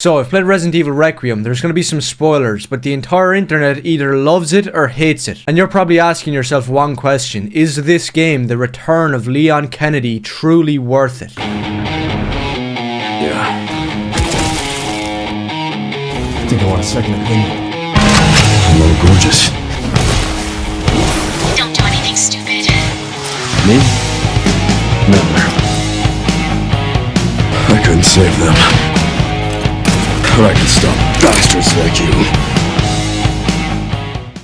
So, I've played Resident Evil Requiem. There's going to be some spoilers, but the entire internet either loves it or hates it. And you're probably asking yourself one question: is this game, the return of Leon Kennedy, truly worth it? Yeah. I think I want a second opinion. Hello, gorgeous. Don't do anything stupid. Me? Never. I couldn't save them. But I can stop bastards like you.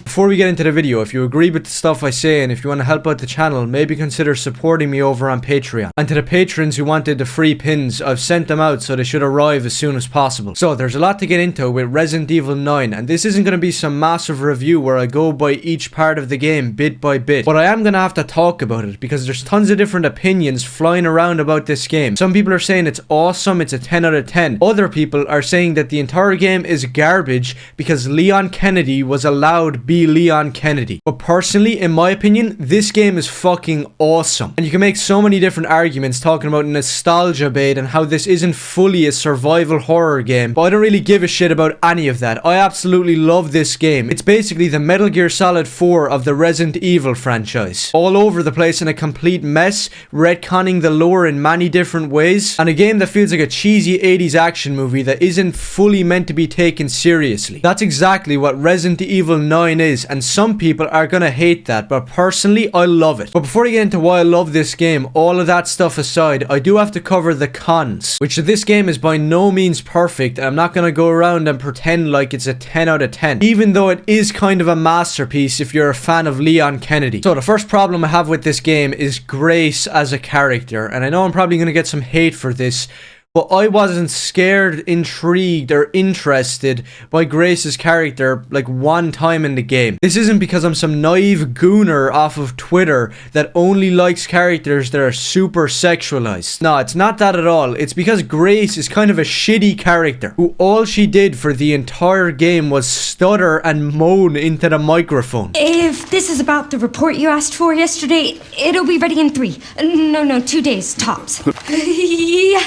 Before we get into the video, if you agree with the stuff I say and if you want to help out the channel, maybe consider supporting me over on Patreon. And to the patrons who wanted the free pins, I've sent them out, so they should arrive as soon as possible. So there's a lot to get into with Resident Evil 9, and this isn't going to be some massive review where I go by each part of the game bit by bit, but I am going to have to talk about it because there's tons of different opinions flying around about this game. Some people are saying it's awesome, it's a 10 out of 10. Other people are saying that the entire game is garbage because Leon Kennedy was allowed be Leon Kennedy. But personally, in my opinion, this game is fucking awesome. And you can make so many different arguments talking about nostalgia bait and how this isn't fully a survival horror game, but I don't really give a shit about any of that. I absolutely love this game. It's basically the Metal Gear Solid 4 of the Resident Evil franchise. All over the place in a complete mess, retconning the lore in many different ways, and a game that feels like a cheesy 80s action movie that isn't fully meant to be taken seriously. That's exactly what Resident Evil 9 is, and some people are gonna hate that, but personally I love it. But before I get into why I love this game, all of that stuff aside, I do have to cover the cons, which this game is by no means perfect, and I'm not gonna go around and pretend like it's a 10 out of 10, even though it is kind of a masterpiece if you're a fan of Leon Kennedy. So the first problem I have with this game is Grace as a character, and I know I'm probably gonna get some hate for this, but I wasn't scared, intrigued, or interested by Grace's character like one time in the game. This isn't because I'm some naive gooner off of Twitter that only likes characters that are super sexualized. No, it's not that at all. It's because Grace is kind of a shitty character who all she did for the entire game was stutter and moan into the microphone. If this is about the report you asked for yesterday, it'll be ready in 3. No, 2 days tops. Yeah.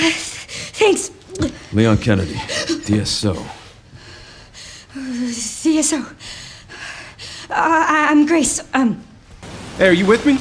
Thanks. Leon Kennedy, DSO. CSO. I'm Grace. Hey, are you with me?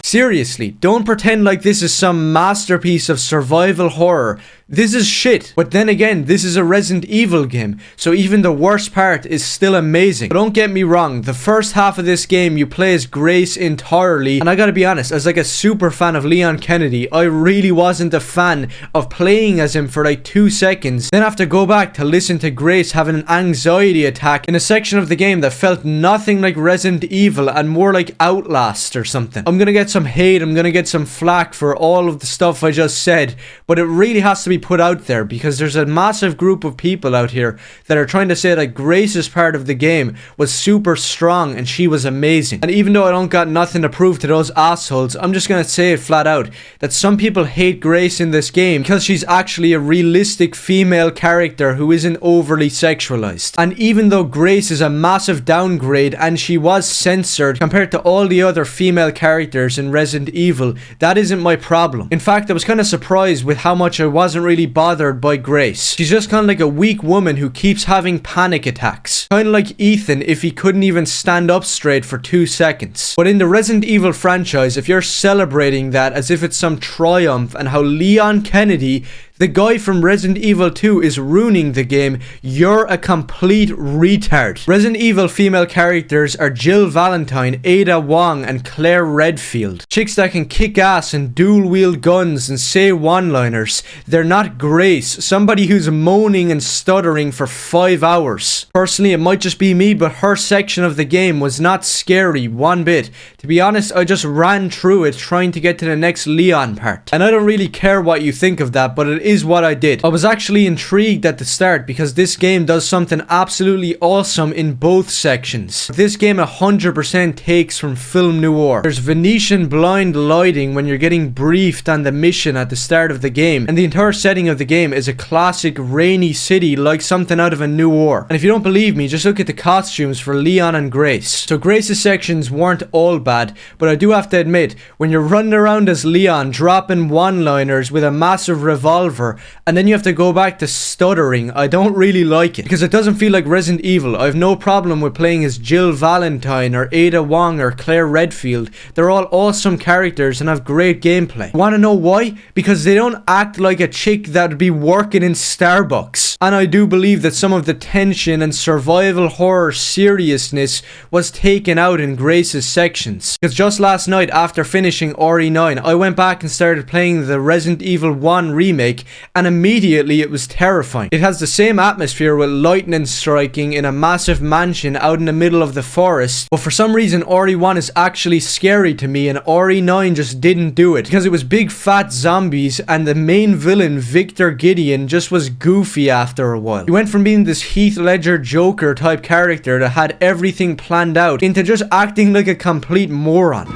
Seriously, don't pretend like this is some masterpiece of survival horror. This is shit. But then again, this is a Resident Evil game, so even the worst part is still amazing. But don't get me wrong, the first half of this game you play as Grace entirely, and I gotta be honest, as like a super fan of Leon Kennedy, I really wasn't a fan of playing as him for like 2 seconds, then have to go back to listen to Grace having an anxiety attack in a section of the game that felt nothing like Resident Evil and more like Outlast or something. I'm gonna get some hate, I'm gonna get some flack for all of the stuff I just said, but it really has to be put out there because there's a massive group of people out here that are trying to say that Grace's part of the game was super strong and she was amazing. And even though I don't got nothing to prove to those assholes, I'm just gonna say it flat out that some people hate Grace in this game because she's actually a realistic female character who isn't overly sexualized. And even though Grace is a massive downgrade and she was censored compared to all the other female characters in Resident Evil, that isn't my problem. In fact, I was kind of surprised with how much I wasn't really bothered by Grace. She's just kind of like a weak woman who keeps having panic attacks. Kind of like Ethan if he couldn't even stand up straight for 2 seconds. But in the Resident Evil franchise, if you're celebrating that as if it's some triumph and how Leon Kennedy, the guy from Resident Evil 2, is ruining the game, you're a complete retard. Resident Evil female characters are Jill Valentine, Ada Wong, and Claire Redfield. Chicks that can kick ass and dual wield guns and say one-liners. They're not Grace, somebody who's moaning and stuttering for 5 hours. Personally, it might just be me, but her section of the game was not scary one bit. To be honest, I just ran through it trying to get to the next Leon part. And I don't really care what you think of that, but it is what I did. I was actually intrigued at the start because this game does something absolutely awesome in both sections. This game 100% takes from film noir. There's Venetian blind lighting when you're getting briefed on the mission at the start of the game, and the entire setting of the game is a classic rainy city like something out of a noir. And if you don't believe me, just look at the costumes for Leon and Grace. So Grace's sections weren't all bad, but I do have to admit, when you're running around as Leon dropping one-liners with a massive revolver server, and then you have to go back to stuttering. I don't really like it, because it doesn't feel like Resident Evil. I have no problem with playing as Jill Valentine or Ada Wong or Claire Redfield. They're all awesome characters and have great gameplay. Want to know why? Because they don't act like a chick that would be working in Starbucks. And I do believe that some of the tension and survival horror seriousness was taken out in Grace's sections. Because just last night, after finishing RE9, I went back and started playing the Resident Evil 1 remake, and immediately it was terrifying. It has the same atmosphere with lightning striking in a massive mansion out in the middle of the forest, but for some reason RE1 is actually scary to me, and RE9 just didn't do it, because it was big fat zombies, and the main villain, Victor Gideon, just was goofy after a while. He went from being this Heath Ledger Joker type character that had everything planned out into just acting like a complete moron.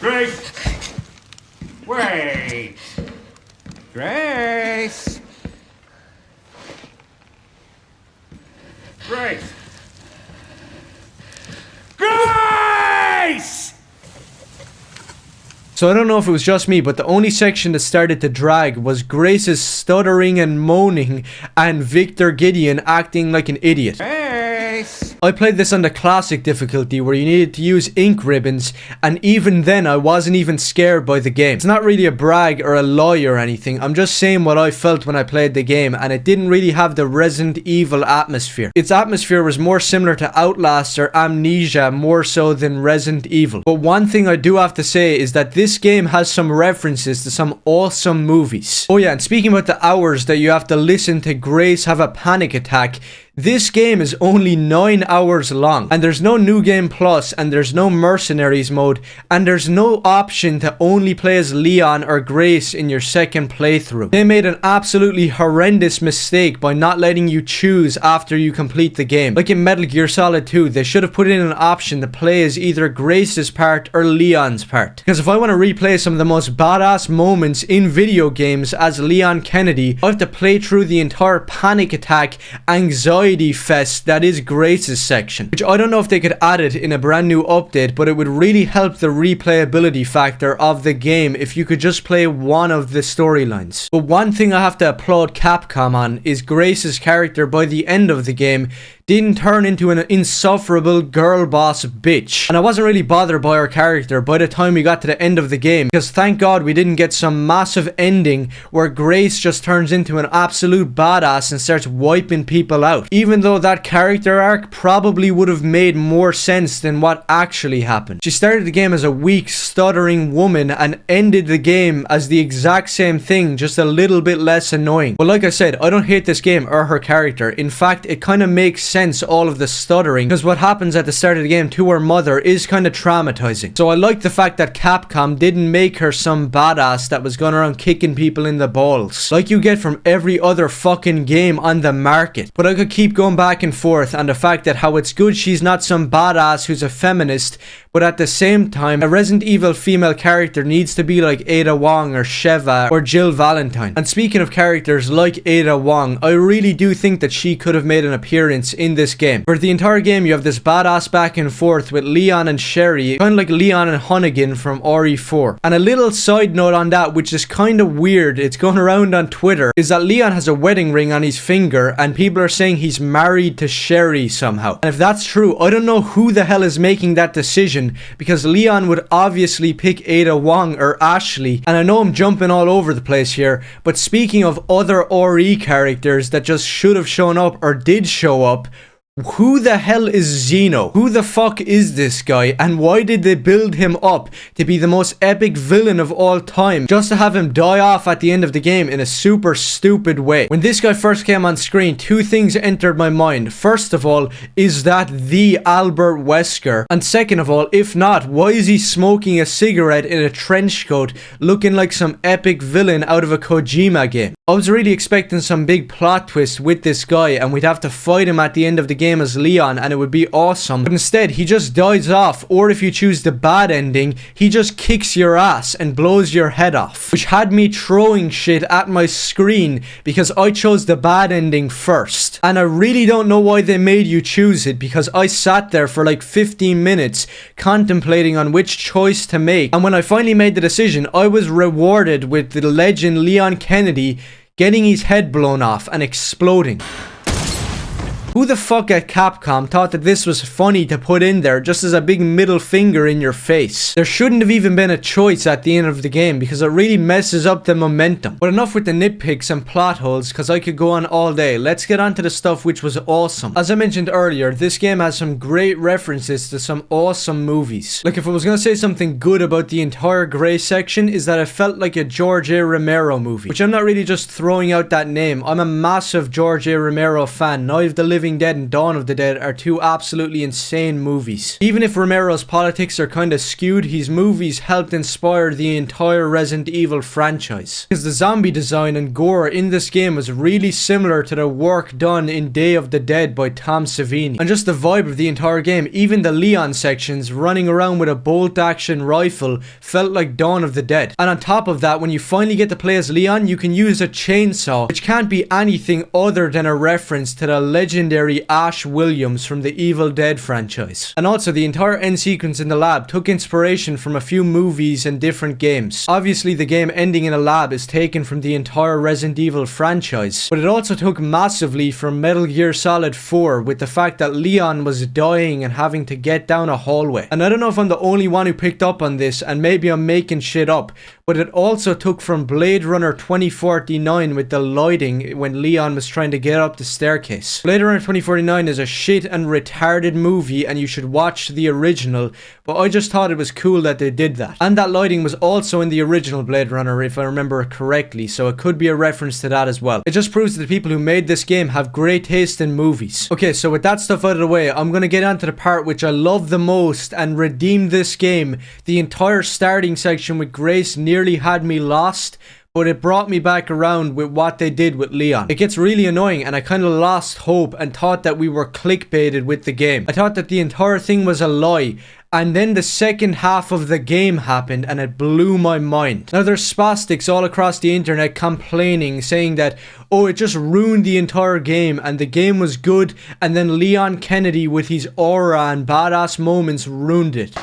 Grace! Wait! Grace! Grace! Grace! So I don't know if it was just me, but the only section that started to drag was Grace's stuttering and moaning and Victor Gideon acting like an idiot. Grace! I played this on the classic difficulty where you needed to use ink ribbons, and even then I wasn't even scared by the game. It's not really a brag or a lie or anything, I'm just saying what I felt when I played the game, and it didn't really have the Resident Evil atmosphere. Its atmosphere was more similar to Outlast or Amnesia more so than Resident Evil. But one thing I do have to say is that this game has some references to some awesome movies. Oh yeah, and speaking about the hours that you have to listen to Grace have a panic attack, this game is only 9 hours long, and there's no New Game Plus, and there's no Mercenaries mode, and there's no option to only play as Leon or Grace in your second playthrough. They made an absolutely horrendous mistake by not letting you choose after you complete the game. Like in Metal Gear Solid 2, they should have put in an option to play as either Grace's part or Leon's part. Because if I want to replay some of the most badass moments in video games as Leon Kennedy, I have to play through the entire panic attack, anxiety fest that is Grace's section, which I don't know if they could add it in a brand new update, but it would really help the replayability factor of the game if you could just play one of the storylines. But one thing I have to applaud Capcom on is Grace's character by the end of the game didn't turn into an insufferable girl boss bitch. And I wasn't really bothered by her character by the time we got to the end of the game, because thank God we didn't get some massive ending where Grace just turns into an absolute badass and starts wiping people out. Even though that character arc probably would have made more sense than what actually happened. She started the game as a weak, stuttering woman and ended the game as the exact same thing, just a little bit less annoying. But like I said, I don't hate this game or her character. In fact, it kind of makes sense, all of the stuttering, because what happens at the start of the game to her mother is kind of traumatizing. So I like the fact that Capcom didn't make her some badass that was going around kicking people in the balls like you get from every other fucking game on the market. But I could keep going back and forth on the fact that how it's good she's not some badass who's a feminist, but at the same time a Resident Evil female character needs to be like Ada Wong or Sheva or Jill Valentine. And speaking of characters like Ada Wong, I really do think that she could have made an appearance in this game. For the entire game you have this badass back and forth with Leon and Sherry, kind of like Leon and Hunnigan from RE4. And a little side note on that, which is kind of weird, it's going around on Twitter, is that Leon has a wedding ring on his finger and people are saying he's married to Sherry somehow. And if that's true, I don't know who the hell is making that decision, because Leon would obviously pick Ada Wong or Ashley. And I know I'm jumping all over the place here, but speaking of other RE characters that just should have shown up or did show up, who the hell is Zeno? Who the fuck is this guy, and why did they build him up to be the most epic villain of all time just to have him die off at the end of the game in a super stupid way? When this guy first came on screen, two things entered my mind. First of all, is that the Albert Wesker? And second of all, if not, why is he smoking a cigarette in a trench coat looking like some epic villain out of a Kojima game? I was really expecting some big plot twist with this guy and we'd have to fight him at the end of the game game as Leon and it would be awesome. But instead, he just dies off, or if you choose the bad ending, he just kicks your ass and blows your head off. Which had me throwing shit at my screen because I chose the bad ending first. And I really don't know why they made you choose it, because I sat there for like 15 minutes contemplating on which choice to make. And when I finally made the decision, I was rewarded with the legend Leon Kennedy getting his head blown off and exploding. Who the fuck at Capcom thought that this was funny to put in there just as a big middle finger in your face? There shouldn't have even been a choice at the end of the game because it really messes up the momentum. But enough with the nitpicks and plot holes because I could go on all day. Let's get on to the stuff which was awesome. As I mentioned earlier, this game has some great references to some awesome movies. Like if I was going to say something good about the entire Grace section is that it felt like a George A. Romero movie. Which I'm not really just throwing out that name. I'm a massive George A. Romero fan. Night of the Living Dead and Dawn of the Dead are two absolutely insane movies. Even if Romero's politics are kinda skewed, his movies helped inspire the entire Resident Evil franchise. Because the zombie design and gore in this game was really similar to the work done in Day of the Dead by Tom Savini. And just the vibe of the entire game, even the Leon sections running around with a bolt action rifle felt like Dawn of the Dead. And on top of that, when you finally get to play as Leon, you can use a chainsaw, which can't be anything other than a reference to the legendary Ash Williams from the Evil Dead franchise. And also the entire end sequence in the lab took inspiration from a few movies and different games. Obviously the game ending in a lab is taken from the entire Resident Evil franchise, but it also took massively from Metal Gear Solid 4 with the fact that Leon was dying and having to get down a hallway. And I don't know if I'm the only one who picked up on this, and maybe I'm making shit up, but it also took from Blade Runner 2049 with the lighting when Leon was trying to get up the staircase. Blade Runner 2049 is a shit and retarded movie and you should watch the original, but I just thought it was cool that they did that. And that lighting was also in the original Blade Runner if I remember correctly, so it could be a reference to that as well. It just proves that the people who made this game have great taste in movies. Okay, so with that stuff out of the way, I'm gonna get on to the part which I love the most and redeem this game. The entire starting section with Grace nearly had me lost, but it brought me back around with what they did with Leon. It gets really annoying and I kind of lost hope and thought that we were clickbaited with the game. I thought that the entire thing was a lie. And then the second half of the game happened and it blew my mind. Now there's spastics all across the internet complaining, saying that, oh, it just ruined the entire game and the game was good and then Leon Kennedy with his aura and badass moments ruined it.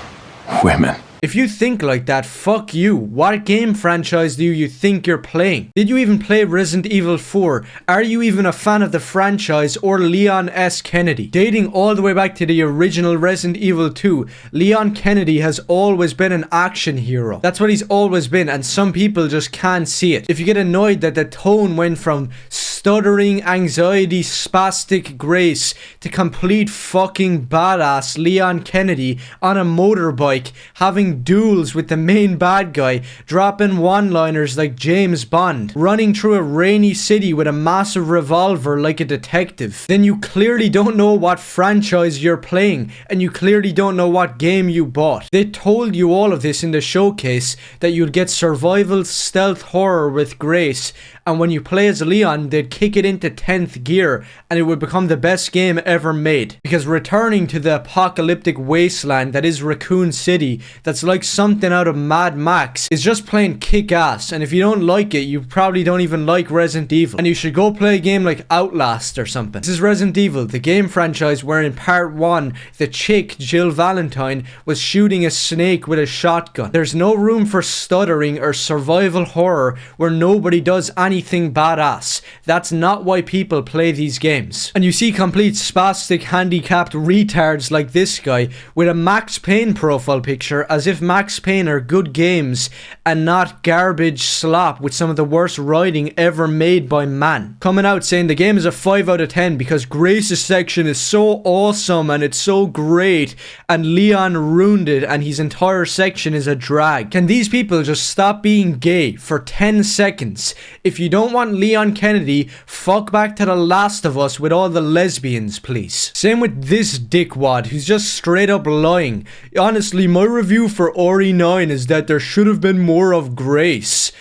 Women. If you think like that, fuck you. What game franchise do you think you're playing? Did you even play Resident Evil 4? Are you even a fan of the franchise or Leon S. Kennedy? Dating all the way back to the original Resident Evil 2, Leon Kennedy has always been an action hero. That's what he's always been, and some people just can't see it. If you get annoyed that the tone went from stuttering, anxiety, spastic Grace to complete fucking badass Leon Kennedy on a motorbike, having duels with the main bad guy, dropping one-liners like James Bond, running through a rainy city with a massive revolver like a detective, then you clearly don't know what franchise you're playing, and you clearly don't know what game you bought. They told you all of this in the showcase, that you'd get survival stealth horror with Grace, and when you play as Leon, they'd kick it into 10th gear, and it would become the best game ever made. Because returning to the apocalyptic wasteland that is Raccoon City, that's like something out of Mad Max, is just plain kick-ass, and if you don't like it, you probably don't even like Resident Evil. And you should go play a game like Outlast or something. This is Resident Evil, the game franchise where in part 1, the chick, Jill Valentine, was shooting a snake with a shotgun. There's no room for stuttering or survival horror where nobody does anything badass. That's not why people play these games. And you see complete spastic handicapped retards like this guy with a Max Payne profile picture as if Max Payne are good games and not garbage slop with some of the worst writing ever made by man. Coming out saying the game is a 5 out of 10 because Grace's section is so awesome and it's so great and Leon ruined it and his entire section is a drag. Can these people just stop being gay for 10 seconds? If you don't want Leon Kennedy, fuck back to The Last of Us with all the lesbians, please. Same with this dickwad who's just straight up lying. Honestly, my review for RE9 is that there should have been more of Grace.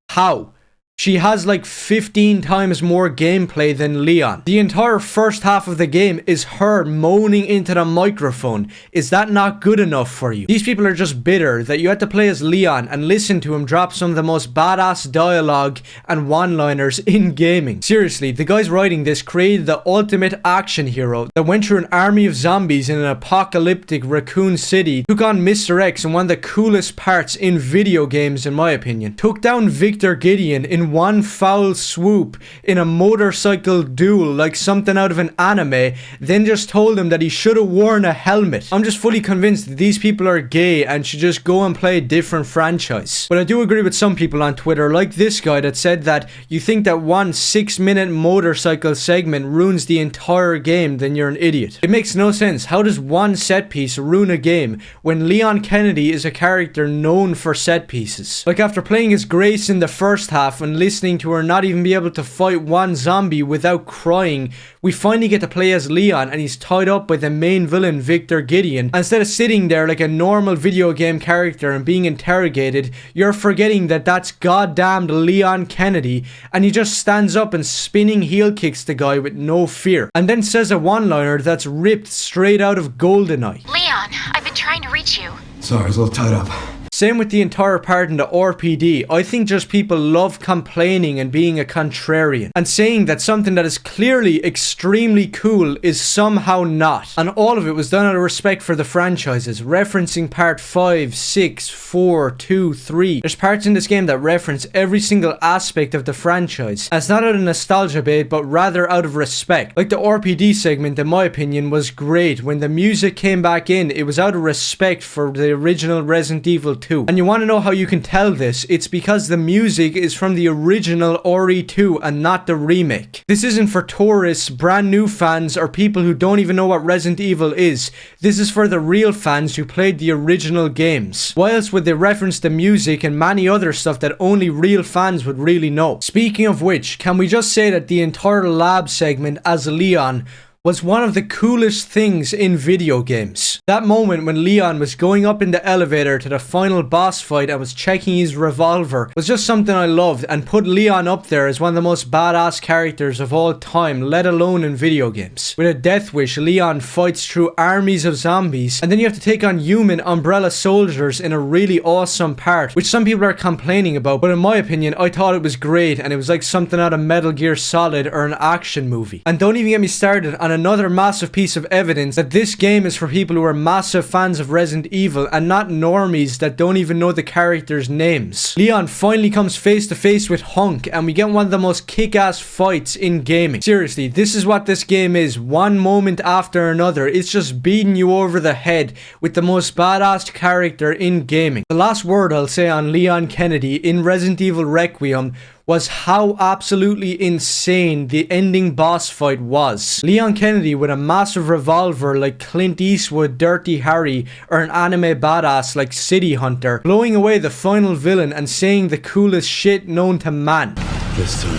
How? She has like 15 times more gameplay than Leon. The entire first half of the game is her moaning into the microphone. Is that not good enough for you? These people are just bitter that you had to play as Leon and listen to him drop some of the most badass dialogue and one-liners in gaming. Seriously, the guys writing this created the ultimate action hero that went through an army of zombies in an apocalyptic raccoon city, took on Mr. X in one of the coolest parts in video games in my opinion, took down Victor Gideon in one foul swoop in a motorcycle duel like something out of an anime, then just told him that he should have worn a helmet. I'm just fully convinced that these people are gay and should just go and play a different franchise. But I do agree with some people on Twitter, like this guy that said that you think that one 6-minute motorcycle segment ruins the entire game, then you're an idiot. It makes no sense. How does one set piece ruin a game when Leon Kennedy is a character known for set pieces? Like after playing as Grace in the first half and listening to her not even be able to fight one zombie without crying, we finally get to play as Leon and he's tied up by the main villain Victor Gideon. And instead of sitting there like a normal video game character and being interrogated, you're forgetting that that's goddamned Leon Kennedy, and he just stands up and spinning heel kicks the guy with no fear, and then says a one-liner that's ripped straight out of GoldenEye. Leon, I've been trying to reach you. Sorry, I was a little tied up. Same with the entire part in the RPD. I think just people love complaining and being a contrarian and saying that something that is clearly extremely cool is somehow not. And all of it was done out of respect for the franchises, referencing part 5, 6, 4, 2, 3. There's parts in this game that reference every single aspect of the franchise. And it's not out of nostalgia bait, but rather out of respect. Like the RPD segment, in my opinion, was great. When the music came back in, it was out of respect for the original Resident Evil 2. And you want to know how you can tell this? It's because the music is from the original RE2 and not the remake. This isn't for tourists, brand new fans, or people who don't even know what Resident Evil is. This is for the real fans who played the original games. Why else would they reference the music and many other stuff that only real fans would really know? Speaking of which, can we just say that the entire lab segment as Leon was one of the coolest things in video games. That moment when Leon was going up in the elevator to the final boss fight and was checking his revolver was just something I loved, and put Leon up there as one of the most badass characters of all time, let alone in video games. With a death wish, Leon fights through armies of zombies, and then you have to take on human umbrella soldiers in a really awesome part, which some people are complaining about, but in my opinion, I thought it was great, and it was like something out of Metal Gear Solid or an action movie. And don't even get me started on another massive piece of evidence that this game is for people who are massive fans of Resident Evil and not normies that don't even know the characters' names. Leon finally comes face to face with Hunk, and we get one of the most kick-ass fights in gaming. Seriously, this is what this game is, one moment after another. It's just beating you over the head with the most badass character in gaming. The last word I'll say on Leon Kennedy in Resident Evil Requiem was how absolutely insane the ending boss fight was. Leon Kennedy with a massive revolver like Clint Eastwood, Dirty Harry, or an anime badass like City Hunter, blowing away the final villain and saying the coolest shit known to man. This time,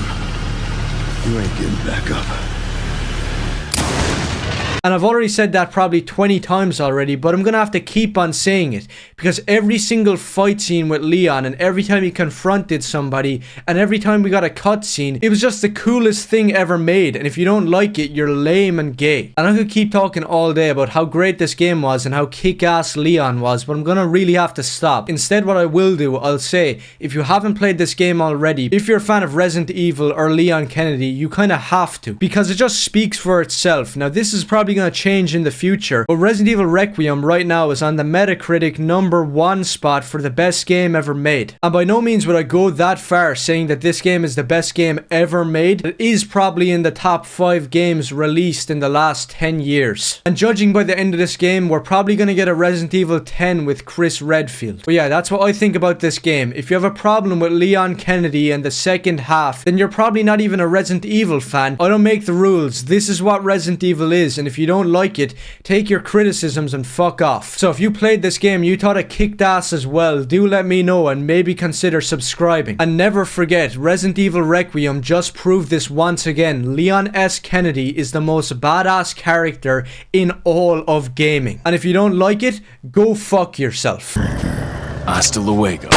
you ain't getting back up. And I've already said that probably 20 times already, but I'm gonna have to keep on saying it, because every single fight scene with Leon, and every time he confronted somebody, and every time we got a cutscene, it was just the coolest thing ever made. And if you don't like it, you're lame and gay. And I could keep talking all day about how great this game was and how kick-ass Leon was, but I'm gonna really have to stop. Instead, what I will do, I'll say, if you haven't played this game already, if you're a fan of Resident Evil or Leon Kennedy, you kinda have to, because it just speaks for itself. Now, this is probably going to change in the future, but Resident Evil Requiem right now is on the Metacritic #1 spot for the best game ever made. And by no means would I go that far saying that this game is the best game ever made. It is probably in the top 5 games released in the last 10 years. And judging by the end of this game, we're probably going to get a Resident Evil 10 with Chris Redfield. But yeah, that's what I think about this game. If you have a problem with Leon Kennedy and the second half, then you're probably not even a Resident Evil fan. I don't make the rules. This is what Resident Evil is, and if you don't like it, take your criticisms and fuck off. So if you played this game, you thought it kicked ass as well, do let me know and maybe consider subscribing. And never forget, Resident Evil Requiem just proved this once again. Leon S. Kennedy is the most badass character in all of gaming. And if you don't like it, go fuck yourself. Hasta luego.